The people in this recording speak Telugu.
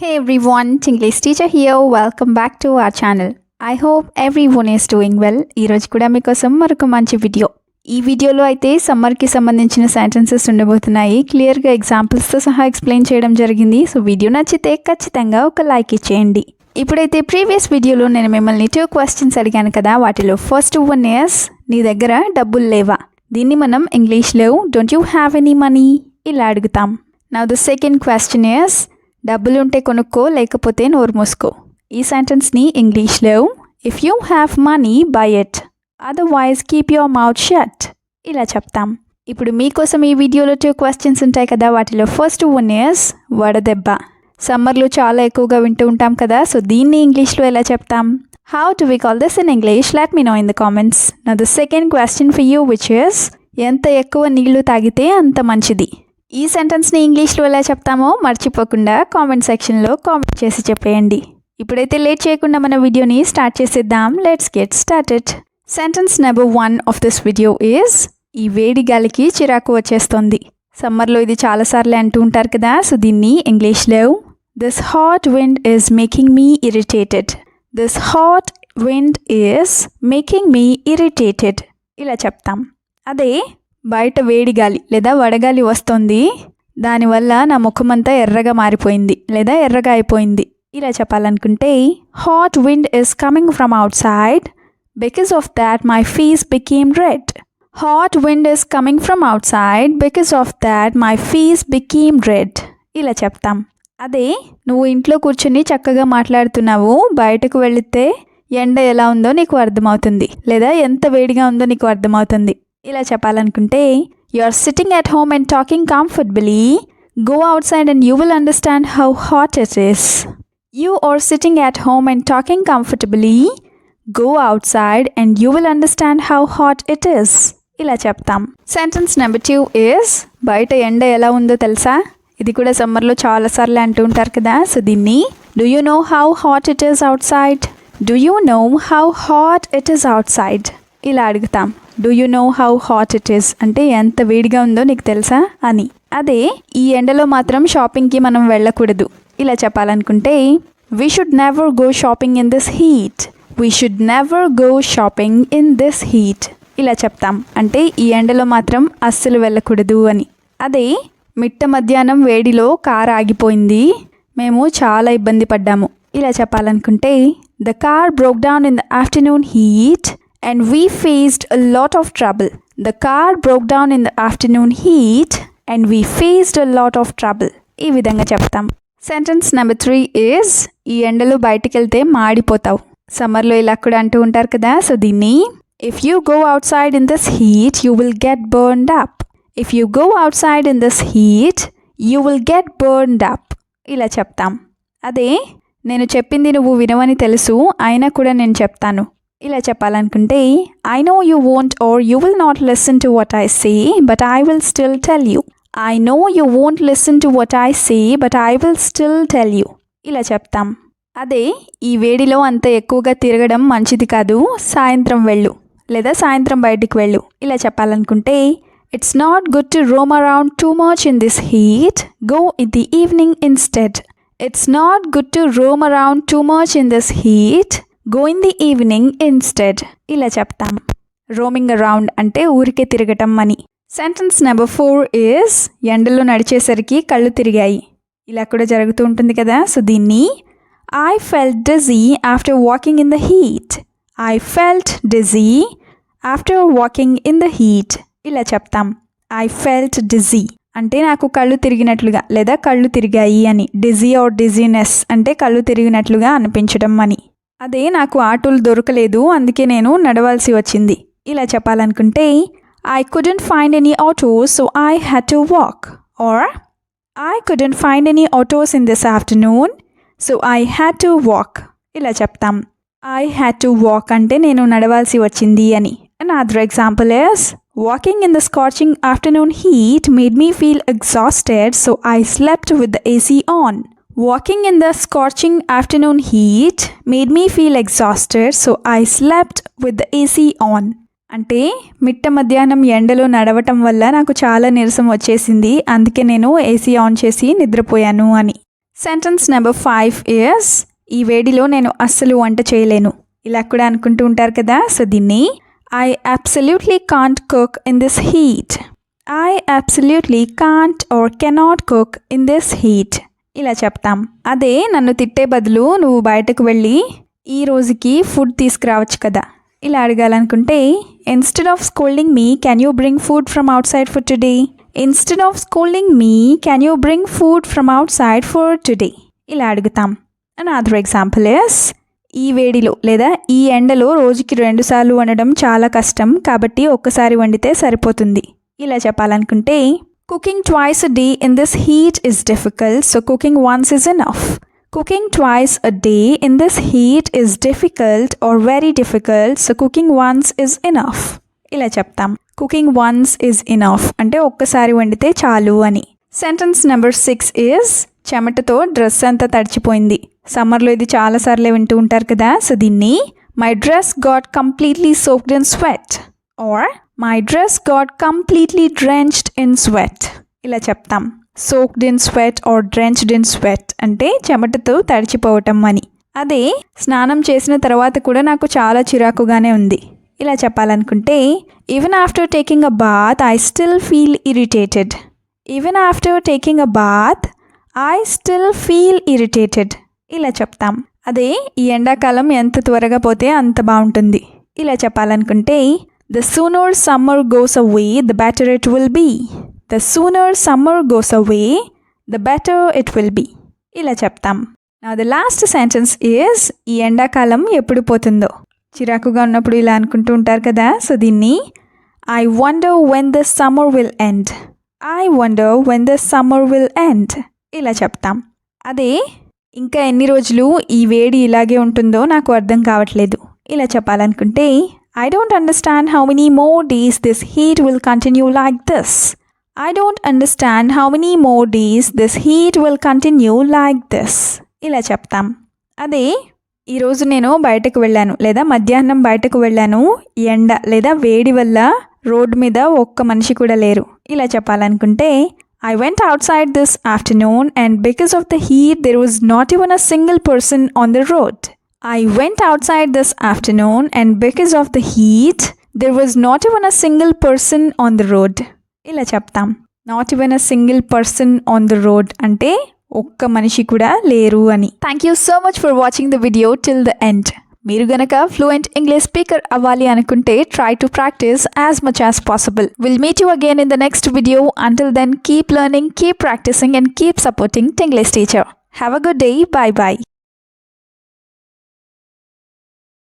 Hey everyone, Chinglish teacher here. Welcome back to our channel. I hope everyone is doing well. ఈ రోజు కూడా మీకోసం మరొక మంచి వీడియో. ఈ వీడియోలో అయితే సమ్మర్కి సంబంధించిన సెంటెన్సెస్ ఉండబోతున్నాయి. క్లియర్గా ఎగ్జాంపుల్స్తో సహా ఎక్స్ప్లెయిన్ చేయడం జరిగింది. సో వీడియో నచ్చితే ఖచ్చితంగా ఒక లైక్ ఇచ్చేయండి. ఇప్పుడైతే ప్రీవియస్ వీడియోలో నేను మిమ్మల్ని 2 క్వశ్చన్స్ అడిగాను కదా, వాటిలో ఫస్ట్ వన్ ఇయర్స్ నీ దగ్గర డబ్బులు లేవా. దీన్ని మనం ఇంగ్లీష్లో don't you have any money ఇలా అడుగుతాం. Now the second question years డబ్బులుంటే కొనుక్కో లేకపోతే నోరు మూసుకో. ఈ సెంటెన్స్ని ఇంగ్లీష్లో if you have money by it, otherwise keep your mouth shut ఇలా చెప్తాం. ఇప్పుడు మీకోసం ఈ వీడియోలో 2 క్వశ్చన్స్ ఉంటాయి కదా, వాటిలో ఫస్ట్ వన్ ఇయర్స్ వడదెబ్బ. సమ్మర్లో చాలా ఎక్కువగా వింటూ ఉంటాం కదా, సో దీన్ని ఇంగ్లీష్లో ఎలా చెప్తాం? How do we call this in English? Let me know in the comments. Now the second question for you which is ఎంత ఎక్కువ నీళ్లు తాగితే అంత మంచిది. ఈ సెంటెన్స్ని ఇంగ్లీష్లో ఎలా చెప్తామో మర్చిపోకుండా కామెంట్ సెక్షన్లో కామెంట్ చేసి చెప్పేయండి. ఇప్పుడైతే లేట్ చేయకుండా మన వీడియోని స్టార్ట్ చేసేద్దాం. Let's get started. Sentence number 1 of this video is ఈ వేడి గాలికి చిరాకు వచ్చేస్తుంది. సమ్మర్లో ఇది చాలాసార్లు అంటూ ఉంటారు కదా, సో దీన్ని ఇంగ్లీష్లో this hot wind is making me irritated. This hot wind is making me irritated ఇలా చెప్తాం. అదే బయట వేడి గాలి లేదా వడగాలి వస్తుంది, దానివల్ల నా ముఖమంతా ఎర్రగా మారిపోయింది లేదా ఎర్రగా అయిపోయింది ఇలా చెప్పాలనుకుంటే hot wind is coming from out side because of that my face became red. Hot wind is coming from out side because of that my face became red ఇలా చెప్తాం. అదే నువ్వు ఇంట్లో కూర్చుని చక్కగా మాట్లాడుతున్నావు, బయటకు వెళితే ఎండ ఎలా ఉందో నీకు అర్థమవుతుంది లేదా ఎంత వేడిగా ఉందో నీకు అర్థమవుతుంది ఇలా చెప్పాలనుకుంటే you are sitting at home and talking comfortably, go outside and you will understand how hot it is. You are sitting at home and talking comfortably, go outside and you will understand how hot it is ఇలా చెప్తాం. సెంటెన్స్ నెంబర్ 2 ఈస్ బయట ఎండ ఎలా ఉందో తెలుసా. ఇది కూడా సమ్మర్లో చాలాసార్లు అంటూ ఉంటారు కదా, సో దీన్ని do you know how hot it is out side. Do you know how hot it is out side ఇలా అడుగుతాం. Do you know how hot it is అంటే ఎంత వేడిగా ఉందో నీకు తెలుసా అని. అదే ఈ ఎండలో మాత్రం షాపింగ్కి మనం వెళ్ళకూడదు ఇలా చెప్పాలనుకుంటే we should never go shopping in this heat. We should never go shopping in this heat ఇలా చెప్తాం. అంటే ఈ ఎండలో మాత్రం అస్సలు వెళ్ళకూడదు అని. అదే మిట్ట మధ్యాహ్నం వేడిలో కార్ ఆగిపోయింది, మేము చాలా ఇబ్బంది పడ్డాము ఇలా చెప్పాలనుకుంటే the car broke down in the afternoon heat and we faced a lot of trouble. The car broke down in the afternoon heat and we faced a lot of trouble ఈ విధంగా చెప్తాం. సెంటెన్స్ నెంబర్ 3 ఈజ్ ఈ ఎండలో బయటికి వెళ్తే మాడిపోతావు. సమ్మర్లో ఇలా కూడా అంటూ ఉంటారు కదా, సో దీన్ని if you go out side in this heat you will get burned up. If you go out side in this heat you will get burned up ఇలా చెప్తాం. అదే నేను చెప్పింది నువ్వు వినవని తెలుసు, అయినా కూడా నేను చెప్తాను ఇలా చెప్పాలనుకుంటే I know you won't or you will not listen to what I say but I will still tell you. I know you won't listen to what I say but I will still tell you ఇలా చెప్తాం. అదే ఈ వేడిలో అంత ఎక్కువగా తిరగడం మంచిది కాదు, సాయంత్రం వెళ్ళు లేదా సాయంత్రం బయటికి వెళ్ళు ఇలా చెప్పాలనుకుంటే it's not good to Rome around too much in this heat, go in the evening instead. It's not good to Rome around too much in this heat, go in the evening instead ఇలా చెప్తాం. రోమింగ్ అరౌండ్ అంటే ఊరికే తిరగటం అని. సెంటెన్స్ నెంబర్ 4 ఈజ్ ఎండలో నడిచేసరికి కళ్ళు తిరిగాయి. ఇలా కూడా జరుగుతూ ఉంటుంది కదా, సో దీన్ని I felt dizzy after walking in the heat. I felt dizzy after walking in the heat ఇలా చెప్తాం. ఐ ఫెల్ట్ డిజీ అంటే నాకు కళ్ళు తిరిగినట్లుగా లేదా కళ్ళు తిరిగాయి అని. డిజీ ఆర్ డిజీనెస్ అంటే కళ్ళు తిరిగినట్లుగా అనిపించడం అని. అదే నాకు ఆటోలు దొరకలేదు అందుకే నేను నడవాల్సి వచ్చింది ఇలా చెప్పాలనుకుంటే I couldn't find any autos so I had to walk. Or I couldn't find any autos in this afternoon so I had to walk ఇలా చెప్తాం. ఐ హ్యాడ్ టు వాక్ అంటే నేను నడవాల్సి వచ్చింది అని. Another example is walking in the scorching afternoon heat made me feel exhausted so I slept with the AC on. Walking in the scorching afternoon heat made me feel exhausted, so I slept with the AC on. అంటే మిట్ట మధ్యాహ్నం ఎండలో నడవటం వల్ల నాకు చాలా నీరసం వచ్చేసింది, అందుకే నేను ఏసీ ఆన్ చేసి నిద్రపోయాను అని. సెంటెన్స్ నెంబర్ 5 ఇయర్స్ ఈ వేడిలో నేను అస్సలు వంట చేయలేను. ఇలా కూడా అనుకుంటూ ఉంటారు కదా. సో దీన్ని I absolutely can't cook in this heat. I absolutely can't or cannot cook in this heat ఇలా చెప్తాం. అదే నన్ను తిట్టే బదులు నువ్వు బయటకు వెళ్ళి ఈ రోజుకి ఫుడ్ తీసుకురావచ్చు కదా ఇలా అడగాలనుకుంటే instead of scolding me can you bring food from outside for today. Instead of scolding me can you bring food from outside for today ఇలా అడుగుతాం. అండ్ అదర్ ఎగ్జాంపుల్ ఇస్ ఈ వేడిలో లేదా ఈ ఎండలో రోజుకి 2 సార్లు వండడం చాలా కష్టం కాబట్టి ఒక్కసారి వండితే సరిపోతుంది ఇలా చెప్పాలనుకుంటే cooking twice a day in this heat is difficult so cooking once is enough. Cooking twice a day in this heat is difficult or very difficult, so cooking once is enough. ఇలా చెప్తాం. Cooking once is enough అంటే ఒక్కసారి వండితే చాలు అని. సెంటెన్స్ నెంబర్ 6 is చెమటతో డ్రెస్ అంతా తడిచిపోయింది. సమ్మర్లో ఇది చాలాసార్లే వింటూ ఉంటారు కదా. సో దీన్ని my dress got completely soaked in sweat or my dress got completely drenched in sweat ఇలా చెప్తాం. Soaked in sweat or drenched in sweat అంటే చెమటతో తడిచిపోవటం అని. అదే స్నానం చేసిన తర్వాత కూడా నాకు చాలా చిరాకుగానే ఉంది ఇలా చెప్పాలనుకుంటే even after taking a bath I still feel irritated. Even after taking a bath I still feel irritated ఇలా చెప్తాం. అదే ఈ ఎండాకాలం ఎంత త్వరగా పోతే అంత బాగుంటుంది ఇలా చెప్పాలనుకుంటే the sooner summer goes away the better it will be. The sooner summer goes away, the better it will be. ఇలా చెప్తాం. Now the last sentence is ఈ ఎండాకాలం ఎప్పుడు పోతుందో. చిరాకుగా ఉన్నప్పుడు ఇలా అనుకుంటూ ఉంటారు కదా. సో దీన్ని I wonder when the summer will end. I wonder when the summer will end. ఇలా చెప్తాం. అదే ఇంకా ఎన్ని రోజులు ఈ వేడి ఇలాగే ఉంటుందో నాకు అర్థం కావట్లేదు ఇలా చెప్పాలనుకుంటే I don't understand how many more days this heat will continue like this. I don't understand how many more days this heat will continue like this ఇలా చెప్తాం. అదే ఈరోజు నేను బయటకు వెళ్ళాను లేదా మధ్యాహ్నం బయటకు వెళ్ళాను ఎండ లేదా వేడి వల్ల రోడ్డు మీద ఒక్క మనిషి కూడా లేరు ఇలా చెప్పాలనుకుంటే I went outside this afternoon and because of the heat there was not even a single person on the road. I went outside this afternoon and because of the heat there was not even a single person on the road ఇలా చెప్తాం. Not even a single person on the road అంటే ఒక్క మనిషి కూడా లేరు అని. Thank you so much for watching the video till the end. మీరు గనక ఫ్లూయెంట్ ఇంగ్లీష్ స్పీకర్ అవ్వాలి అనుకుంటే try to practise as much as possible. Will meet you again in the next video. Until then keep learning, keep practising and keep supporting Tinglish Teacher. Have a good day. Bye by.